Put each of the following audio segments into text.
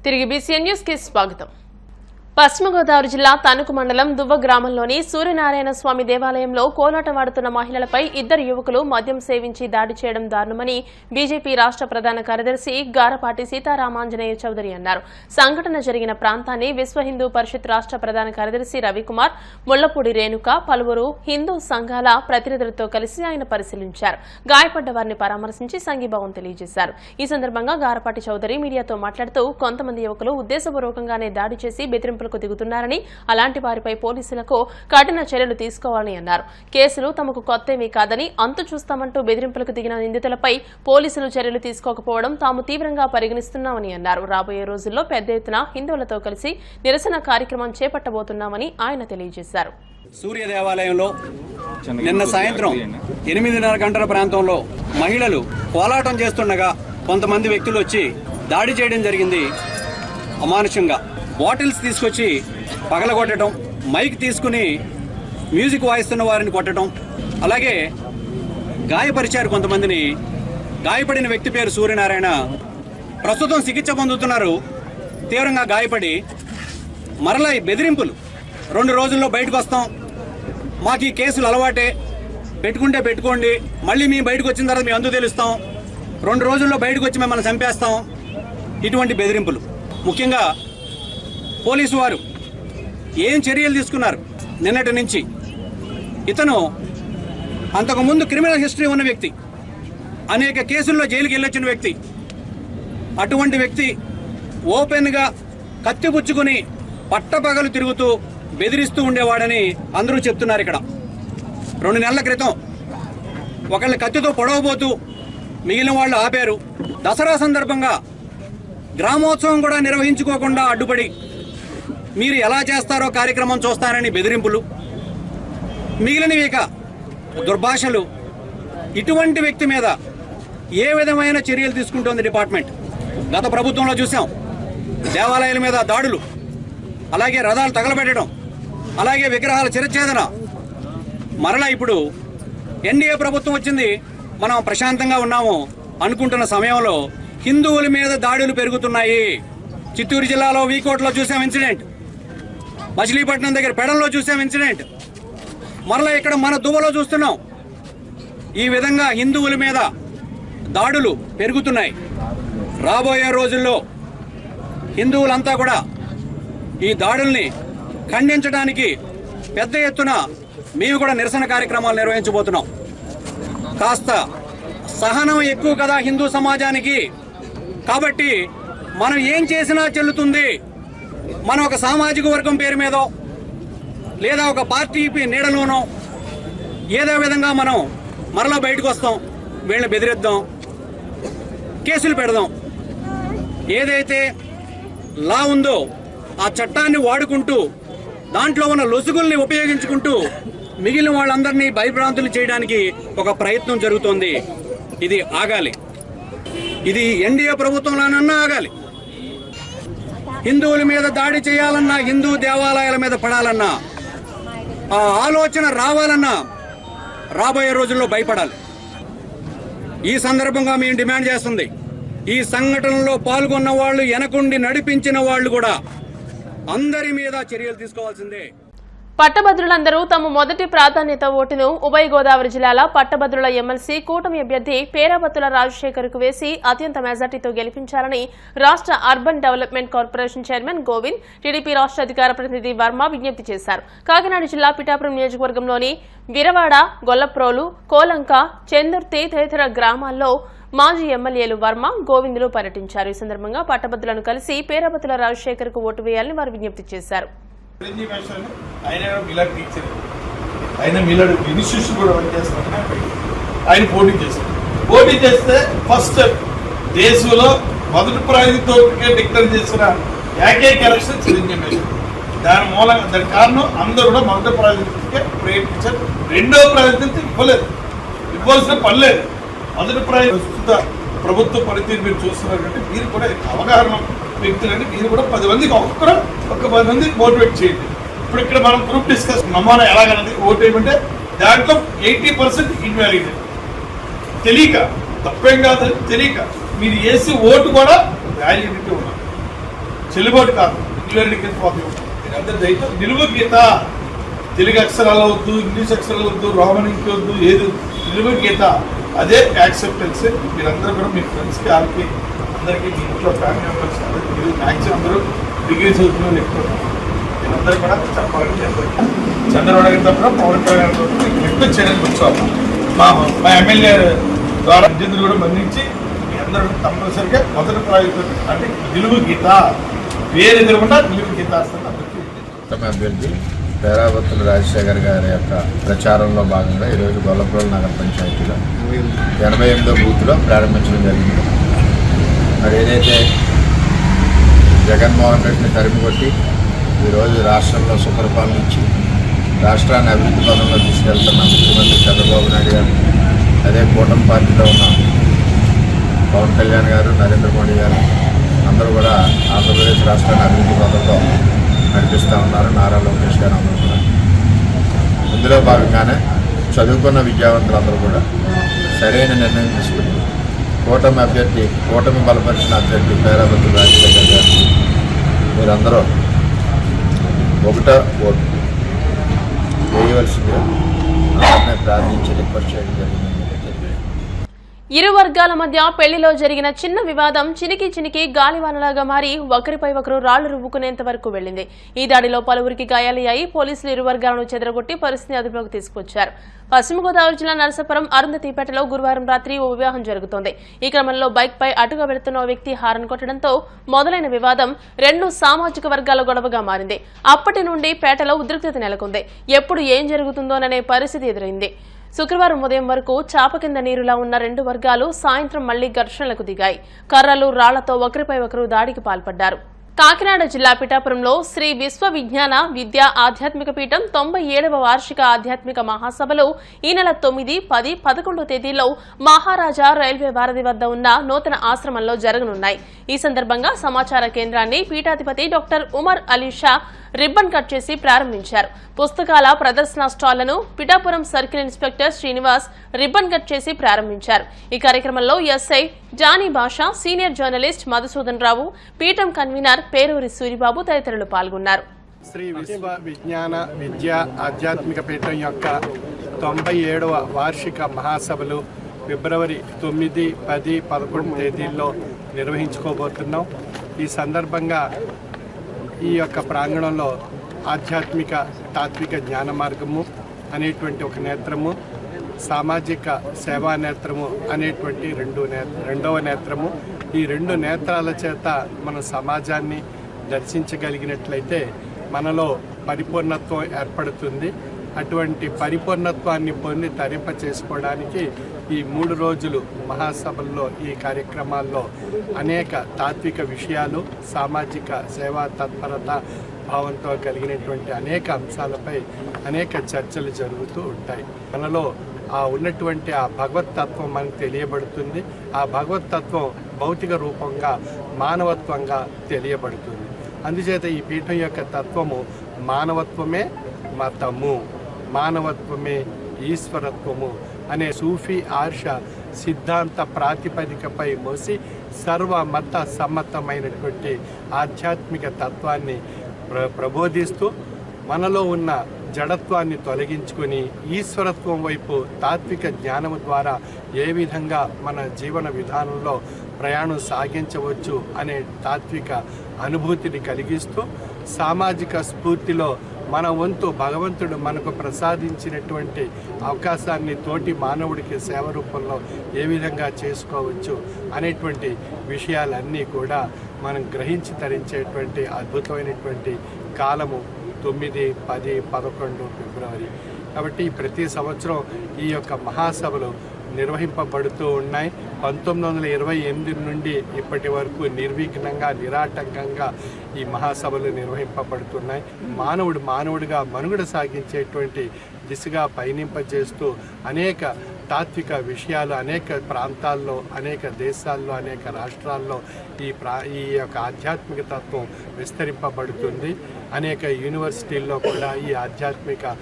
తిరిగి BCN news కి స్వాగతం. పశ్చిమ గోదావరి జిల్లా తణుకు మండలం దువ్వ గ్రామంలోని సూర్యనారాయణ స్వామి దేవాలయంలో కోలాటవాడుతున్న మహిళలపై ఇద్దరు యువకులు మద్యం సేవించి దాడి చేయడం దారుణమని బీజేపీ రాష్ట్ర ప్రధాన కార్యదర్శి గారపాటి సీతారామాంజనేయ చౌదరి అన్నారు. సంఘటన జరిగిన ప్రాంతాన్ని విశ్వ హిందూ పరిషత్ రాష్ట్ర ప్రధాన కార్యదర్శి రవికుమార్, ముళ్లపూడి రేణుక, పలువురు హిందూ సంఘాల ప్రతినిధులతో కలిసి ఆయన పరిశీలించారు. గాయపడ్డ వారిని పరామర్శించి సంఘీభావం తెలియజేశారు. ఈ సందర్భంగా గారపాటి చౌదరి మీడియాతో మాట్లాడుతూ కొంతమంది యువకులు ఉద్దేశపూర్వకంగానే దాడి చేసి బెదిరింపులు దిగుతున్నారని, అలాంటి వారిపై పోలీసులకు కఠిన చర్యలు తీసుకోవాలని అన్నారు. కేసులు తమకు కొత్తేమీ కాదని, అంతు చూస్తామంటూ బెదిరింపులకు దిగిన నిందితులపై పోలీసులు చర్యలు తీసుకోకపోవడం తాము తీవ్రంగా పరిగణిస్తున్నామని అన్నారు. రాబోయే రోజుల్లో పెద్ద ఎత్తున హిందువులతో కలిసి నిరసన కార్యక్రమం చేపట్టబోతున్నామని ఆయన తెలియజేశారు. సూర్య దేవాలయంలో నిన్న సాయంత్రం 8:30 గంటల ప్రాంతంలో మహిళలు పోరాటం చేస్తుండగా కొంతమంది వ్యక్తులు వచ్చి దాడి చేయడం జరిగింది. అమానుషంగా బాటిల్స్ తీసుకొచ్చి పగలగొట్టడం, మైక్ తీసుకుని మ్యూజిక్ వాయిస్తున్న వారిని కొట్టడం, అలాగే గాయపరిచారు కొంతమందిని. గాయపడిన వ్యక్తి పేరు సూర్యనారాయణ. ప్రస్తుతం చికిత్స పొందుతున్నారు. తీవ్రంగా గాయపడి మరలా ఈ బెదిరింపులు, 2 రోజుల్లో బయటకు వస్తాం, మాకు ఈ కేసులు అలవాటే, పెట్టుకుంటే పెట్టుకోండి, మళ్ళీ మేము బయటకు వచ్చిన తర్వాత మేము అందుకు తెలుస్తాం, 2 రోజుల్లో బయటకు వచ్చి మిమ్మల్ని చంపేస్తాం, ఇటువంటి బెదిరింపులు. ముఖ్యంగా పోలీసు వారు ఏం చర్యలు తీసుకున్నారు నిన్నటి నుంచి? ఇతను అంతకుముందు క్రిమినల్ హిస్టరీ ఉన్న వ్యక్తి, అనేక కేసుల్లో జైలుకి వెళ్ళొచ్చిన వ్యక్తి. అటువంటి వ్యక్తి ఓపెన్గా కత్తిపుచ్చుకుని పట్టపగలు తిరుగుతూ బెదిరిస్తూ ఉండేవాడని అందరూ చెప్తున్నారు. ఇక్కడ 2 నెలల క్రితం ఒకళ్ళ కత్తితో పొడవబోతూ మిగిలిన వాళ్ళు ఆపారు. దసరా సందర్భంగా గ్రామోత్సవం కూడా నిర్వహించుకోకుండా అడ్డుపడి మీరు ఎలా చేస్తారో కార్యక్రమం చూస్తారని బెదిరింపులు, మిగిలినవి ఇక దుర్భాషలు. ఇటువంటి వ్యక్తి మీద ఏ విధమైన చర్యలు తీసుకుంటోంది డిపార్ట్మెంట్? గత ప్రభుత్వంలో చూసాం, దేవాలయాల మీద దాడులు, అలాగే రథాలు తగలబెట్టడం, అలాగే విగ్రహాల చిరఛేదన. మరలా ఇప్పుడు ఎన్డీఏ ప్రభుత్వం వచ్చింది, మనం ప్రశాంతంగా ఉన్నాము అనుకుంటున్న సమయంలో హిందువుల మీద దాడులు పెరుగుతున్నాయి. చిత్తూరు జిల్లాలో వీకోట్లో చూసాం ఇన్సిడెంట్, మచిలీపట్నం దగ్గర పెడంలో చూసాం ఇన్సిడెంట్, మరలా ఇక్కడ మన దువ్వలో చూస్తున్నాం. ఈ విధంగా హిందువుల మీద దాడులు పెరుగుతున్నాయి. రాబోయే రోజుల్లో హిందువులంతా కూడా ఈ దాడుల్ని ఖండించడానికి పెద్ద ఎత్తున మేము కూడా నిరసన కార్యక్రమాలు నిర్వహించబోతున్నాం. కాస్త సహనం ఎక్కువ కదా హిందూ సమాజానికి, కాబట్టి మనం ఏం చేసినా చెల్లుతుంది. మనం ఒక సామాజిక వర్గం పేరు మీదో లేదా ఒక పార్టీ నీడలోనో ఏదో విధంగా మనం మరలా బయటకు వస్తాం, వీళ్ళని బెదిరిద్దాం, కేసులు పెడదాం. ఏదైతే లా ఉందో ఆ చట్టాన్ని వాడుకుంటూ దాంట్లో ఉన్న లొసుగుల్ని ఉపయోగించుకుంటూ మిగిలిన వాళ్ళందరినీ భయభ్రాంతులు చేయడానికి ఒక ప్రయత్నం జరుగుతోంది. ఇది ఆగాలి. ఇది ఎన్డీఏ ప్రభుత్వంలోనన్నా ఆగాలి. హిందువుల మీద దాడి చేయాలన్నా, హిందూ దేవాలయాల మీద పడాలన్నా, ఆ ఆలోచన రావాలన్నా రాబోయే రోజుల్లో భయపడాలి. ఈ సందర్భంగా మేము డిమాండ్ చేస్తుంది, ఈ సంఘటనలో పాల్గొన్న వాళ్ళు, వెనకుండి నడిపించిన వాళ్ళు కూడా అందరి మీద చర్యలు తీసుకోవాల్సిందే. పట్టభద్రులందరూ తమ మొదటి ప్రాధాన్యత ఓటును ఉభయ గోదావరి జిల్లాల పట్టభద్రుల ఎమ్మెల్సీ కూటమి అభ్యర్థి పేరాబత్తుల రాజశేఖర్కు వేసి అత్యంత మెజార్టీతో గెలిపించాలని రాష్ట్ర urban development corporation chairman Govind, TDP రాష్ట్ర అధికార ప్రతినిధి వర్మ విజ్ఞప్తి చేశారు. కాకినాడ జిల్లా పిఠాపురం నియోజకవర్గంలోని విరవాడ, గొల్లప్రోలు, కోలంక, చెందుర్తి తదితర గ్రామాల్లో మాజీ ఎమ్మెల్యేలు వర్మ, గోవిందులు పర్యటించారు. ఈ సందర్భంగా పట్టభద్రులను కలిసి పేరాబత్తుల రాజశేఖర్కు ఓటు వేయాలని వారు విజ్ఞప్తి చేశారు. ఆయన మీలాడు ఇన్స్టిట్యూషన్ కూడా పనిచేస్తారని ఆయన పోటీ చేస్తారు. పోటీ చేస్తే ఫస్ట్ దేశంలో మొదటి ప్రాజెక్టుతో డిక్లేర్ చేసిన ఏకైక ఎలక్షన్ చిరంజీవి. దాని కారణం అందరూ కూడా మొదటి ప్రాజెక్టుకే ప్రయత్నించారు. రెండో ప్రాజెక్టు ఇవ్వాల్సిన పని లేదు. మొదటి ప్రాజెక్టు ప్రభుత్వ పనితీరు మీరు చూస్తున్నారు కంటే మీరు కూడా అవగాహన వ్యక్తులని మీరు కూడా 10 మందికి ఒక 10 మందికి మోటివేట్ చేయండి. ఇప్పుడు ఇక్కడ మనం గ్రూప్ డిస్కస్ నమూనా ఎలాగన్నది ఓటు ఏమంటే దాంట్లో 80% ఇన్వాలిడ్. తెలియక, తప్పేం కాదు, తెలియక మీరు వేసి ఓటు కూడా వాల్యూడిటీ ఉన్నారు. చెల్లుబాటు కాదు. మీరందరూ దయతో నిలువు గీత, తెలుగు అక్షరాలు వద్దు, ఇంగ్లీష్ అక్షరాలు వద్దు, రోమన్ ఇంక్ వద్దు, ఏది నిలువు గీత అదే యాక్సెప్టెన్స్. మీరందరూ కూడా మీ ఫ్రెండ్స్కి, వాళ్ళకి, అందరికీ, మీ ఇంట్లో ఫ్యామిలీ మెంబర్స్ మీరు మ్యాక్సిమం అందరూ డిగ్రీ చదువుతున్న ఎక్కువ మీరందరూ కూడా చెప్పాలని చంద్రబాబు గారి తరఫున పవన్ కళ్యాణ్ గారి ఎక్కువ చర్యలు కూర్చోవాలి. మా ఎమ్మెల్యే ద్వారా విద్యుత్తులు కూడా మన్నించి మీ అందరూ తప్పనిసరిగా మొదటి ప్రాజెక్టు అంటే నిలువు గీత వేరే ఎదురుకుండా నిలువు గీత అభ్యర్థి పేరాబత్తుల రాజశేఖర్ గారి యొక్క ప్రచారంలో భాగంగా ఈరోజు గొల్లప్రోలు నగర పంచాయతీలో 88వ బూత్లో ప్రారంభించడం జరిగింది. మరి ఏదైతే జగన్మోహన్ రెడ్డిని తరిమి కొట్టి ఈరోజు రాష్ట్రంలో సుపరిపాలన ఇచ్చి రాష్ట్రాన్ని అభివృద్ధి పదంలో తీసుకెళ్తున్న ముఖ్యమంత్రి చంద్రబాబు నాయుడు గారు, అదే కూటమి పార్టీలో ఉన్న పవన్ కళ్యాణ్ గారు, నరేంద్ర మోడీ గారు అందరూ కూడా ఆంధ్రప్రదేశ్ రాష్ట్రాన్ని అభివృద్ధి పదంలో నడిపిస్తూ ఉన్నారు. నారా లోకేష్ గారు అందరూ కూడా ఇందులో భాగంగానే చదువుకున్న విద్యావంతులందరూ కూడా సరైన నిర్ణయం తీసుకుని కూటమి బలపరిచిన అభ్యర్థి పేరాబత్తుల రాజశేఖర్ గారు మీరందరూ ఒకటో ఓటు వేయవలసిందిగా అందరినీ ప్రార్థించి రిక్వెస్ట్ చేయడం జరిగింది. ఇరు వర్గాల మధ్య పెళ్లిలో జరిగిన చిన్న వివాదం చినికి గాలివానలాగా మారి ఒకరిపై ఒకరు రాళ్లు రువ్వుకునేంత వరకు వెళ్లింది. ఈ దాడిలో పలువురికి గాయాలయ్యాయి. పోలీసులు ఇరు వర్గాలను చెదరగొట్టి పరిస్థితిని అదుపులోకి తీసుకొచ్చారు. పశ్చిమ గోదావరి జిల్లా నరసాపురం అరుంధతిపేటలో గురువారం రాత్రి ఓ వివాహం జరుగుతోంది. ఈ క్రమంలో బైక్ పై అటుగా వెళుతున్న ఓ వ్యక్తి హారన్ కొట్టడంతో మొదలైన వివాదం రెండు సామాజిక వర్గాల గొడవగా మారింది. అప్పటి నుండి పేటలో ఉద్రిక్తత నెలకొంది. ఎప్పుడు ఏం జరుగుతుందోననే పరిస్థితి ఎదురైంది. శుక్రవారం ఉదయం వరకు చాప కింద నీరులా ఉన్న రెండు వర్గాలు సాయంత్రం మళ్లీ ఘర్షణలకు దిగాయి. కర్రలు, రాళ్లతో ఒకరిపై ఒకరు దాడికి పాల్పడ్డారు. కాకినాడ జిల్లా పిఠాపురంలో శ్రీ విశ్వ విజ్ఞాన విద్యా ఆధ్యాత్మిక పీఠం 97వ వార్షిక ఆధ్యాత్మిక మహాసభలు ఈ నెల 9, 10, 11 తేదీల్లో మహారాజా రైల్వే వారధి వద్ద ఉన్న నూతన ఆశ్రమంలో జరగనున్నాయి. ఈ సందర్భంగా సమాచార కేంద్రాన్ని పీఠాధిపతి doctor Umar Ali Shah ribbon cut చేసి ప్రారంభించారు. పుస్తకాల ప్రదర్శన స్టాళ్లను Pithapuram circle inspector Srinivas ribbon cut చేసి ప్రారంభించారు. ఈ కార్యక్రమంలో SI Jani Basha, senior journalist Madhusudan Rao, పీఠం కన్వీనర్ పేరూరి సూరిబాబు తదితరులు పాల్గొన్నారు. శ్రీ విశ్వ విజ్ఞాన విద్యా ఆధ్యాత్మిక పీఠం యొక్క 97వ వార్షిక మహాసభలు ఫిబ్రవరి 9, 10, 11 తేదీల్లో నిర్వహించుకోబోతున్నాం. ఈ సందర్భంగా ఈ యొక్క ప్రాంగణంలో ఆధ్యాత్మిక తాత్విక జ్ఞాన మార్గము అనేటువంటి ఒక నేత్రము, సామాజిక సేవా నేత్రము అనేటువంటి రెండవ నేత్రము, ఈ రెండు నేత్రాల చేత మన సమాజాన్ని దర్శించగలిగినట్లయితే మనలో పరిపూర్ణత్వం ఏర్పడుతుంది. అటువంటి పరిపూర్ణత్వాన్ని పొంది తరింప చేసుకోవడానికి ఈ 3 రోజులు మహాసభల్లో ఈ కార్యక్రమాల్లో అనేక తాత్విక విషయాలు, సామాజిక సేవా తత్పరత భావంతో కలిగినటువంటి అనేక అంశాలపై అనేక చర్చలు జరుగుతూ ఉంటాయి. మనలో ఉన్నటువంటి ఆ భగవతత్వం మనకు తెలియబడుతుంది. ఆ భగవతత్వం భౌతిక రూపంగా మానవత్వంగా తెలియబడుతుంది. అందుచేత ఈ పీఠం యొక్క తత్వము మానవత్వమే మతము, మానవత్వమే ఈశ్వరత్వము అనే సూఫీ ఆర్ష సిద్ధాంత ప్రాతిపదికపై మోసి సర్వమత సమ్మతమైనటువంటి ఆధ్యాత్మిక తత్వాన్ని ప్రబోధిస్తూ మనలో ఉన్న జడత్వాన్ని తొలగించుకొని ఈశ్వరత్వం వైపు తాత్విక జ్ఞానము ద్వారా ఏ విధంగా మన జీవన విధానంలో ప్రయాణం సాగించవచ్చు అనే తాత్విక అనుభూతిని కలిగిస్తూ సామాజిక స్ఫూర్తిలో మన వంతు భగవంతుడు మనకు ప్రసాదించినటువంటి అవకాశాన్ని తోటి మానవుడికి సేవ రూపంలో ఏ విధంగా చేసుకోవచ్చు అనేటువంటి విషయాలన్నీ కూడా మనం గ్రహించి తరించేటువంటి అద్భుతమైనటువంటి కాలము 9, 10, 11 ఫిబ్రవరి. కాబట్టి ప్రతి సంవత్సరం ఈ యొక్క మహాసభలు నిర్వహింపబడుతూ ఉన్నాయి. 1928 నుండి ఇప్పటి వరకు నిర్విఘ్నంగా నిరాటంకంగా ఈ మహాసభలు నిర్వహింపబడుతున్నాయి. మానవుడిగా మనుగడ సాగించేటువంటి దిశగా పయనింపజేస్తూ అనేక తాత్విక విషయాలు అనేక ప్రాంతాల్లో, అనేక దేశాల్లో, అనేక రాష్ట్రాల్లో ఈ యొక్క ఆధ్యాత్మిక తత్వం విస్తరింపబడుతుంది. అనేక యూనివర్సిటీల్లో కూడా ఈ ఆధ్యాత్మిక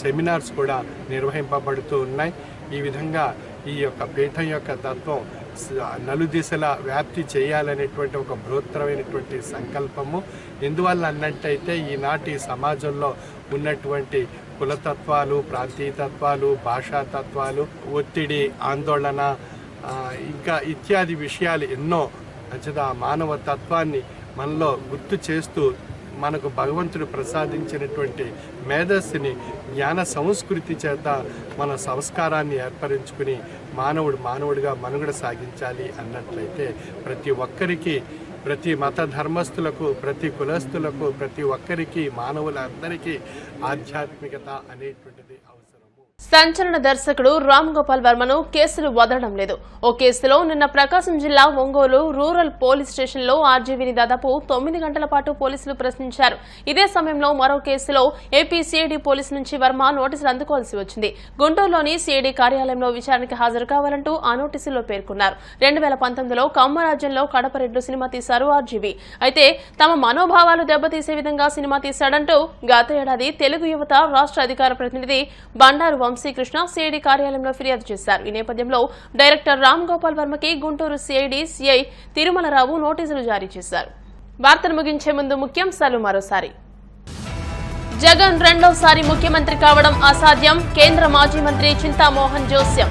సెమినార్స్ కూడా నిర్వహింపబడుతూ ఉన్నాయి. ఈ విధంగా ఈ యొక్క పీఠం యొక్క తత్వం నలుదిశలా వ్యాప్తి చేయాలనేటువంటి ఒక బృహత్తరమైనటువంటి సంకల్పము. ఎందువల్ల అన్నట్టయితే ఈనాటి సమాజంలో ఉన్నటువంటి కులతత్వాలు, ప్రాంతీయతత్వాలు, భాషాతత్వాలు, ఒత్తిడి, ఆందోళన ఇంకా ఇత్యాది విషయాలు ఎన్నో అంచేత మానవ తత్వాన్ని మనలో గుర్తు చేస్తూ మనకు భగవంతుడు ప్రసాదించినటువంటి మేధస్సుని జ్ఞాన సంస్కృతి చేత మన సంస్కారాన్ని ఏర్పరించుకుని మానవుడిగా మనుగడ సాగించాలి అన్నట్లయితే ప్రతి ఒక్కరికి, ప్రతి మత ధర్మస్థులకు, ప్రతి కులస్థులకు, ప్రతి ఒక్కరికి, మానవులందరికీ ఆధ్యాత్మికత అనేటువంటిది అవసరము. సంచలన దర్శకుడు రామ్ గోపాల్ వర్మను కేసులు వదలడం లేదు. ఓ కేసులో నిన్న ప్రకాశం జిల్లా ఒంగోలు రూరల్ పోలీస్ స్టేషన్లో ఆర్జీవీని దాదాపు 9 గంటల పాటు పోలీసులు ప్రశ్నించారు. ఇదే సమయంలో మరో కేసులో ఏపీ సిఐడి పోలీసు నుంచి వర్మ నోటీసులు అందుకోవాల్సి వచ్చింది. గుంటూరులోని సిఐడి కార్యాలయంలో విచారణకు హాజరు కావాలంటూ ఆ నోటీసులో పేర్కొన్నారు. 2019లో కమ్మరాజ్యంలో కడప రెడ్లు సినిమా తీశారు ఆర్జీవీ. అయితే తమ మనోభావాలు దెబ్బతీసే విధంగా సినిమా తీశాడంటూ గత ఏడాది తెలుగు యువత రాష్ట్ర అధికార ప్రతినిధి బండారు వంశీకృష్ణ సిఐడి కార్యాలయంలో ఫిర్యాదు చేశారు. ఈ నేపథ్యంలో డైరెక్టర్ రామ్ గోపాల్ వర్మకి గుంటూరు సిఐడి సిఐ తిరుమలరావు నోటీసులు జారీ చేశారు. వార్తలు ముగించే ముందు ముఖ్యాంశాలు మరోసారి. జగన్ రెండోసారి ముఖ్యమంత్రి కావడం అసాధ్యం, కేంద్ర మాజీ మంత్రి చింతామోహన్ జోస్యం.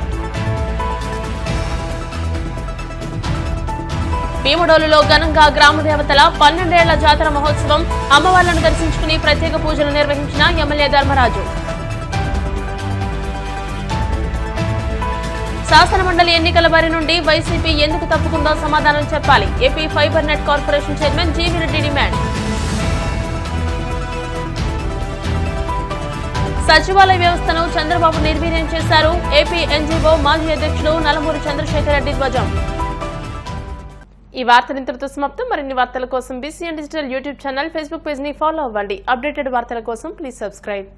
భీమడోలులో ఘనంగా గ్రామదేవతల 12 ఏళ్ల జాతర మహోత్సవం, అమ్మవార్లను దర్శించుకుని ప్రత్యేక పూజలు నిర్వహించిన ఎమ్మెల్యే ధర్మరాజు. శాసనమండలి ఎన్నికల బారి నుండి వైసీపీ ఎందుకు తప్పుకుందో సమాధానం చెప్పాలి. AP fibre net corporation chairman జీవీరెడ్డి demand. సచివాలయ వ్యవస్థను చంద్రబాబు నిర్వీర్యం చేశారు. ఏపీ ఎన్జీఓ మాజీ అధ్యక్షుడు నలమూరి చంద్రశేఖర్ రెడ్డి ధ్వజం. ఈ వార్తలు ఇంతటితో సమాప్తం. మరిన్ని వార్తల కోసం BCN digital YouTube channel, Facebook page ని ఫాలో అవ్వండి. అప్డేటెడ్ వార్తల కోసం ప్లీజ్ సబ్స్క్రైబ్.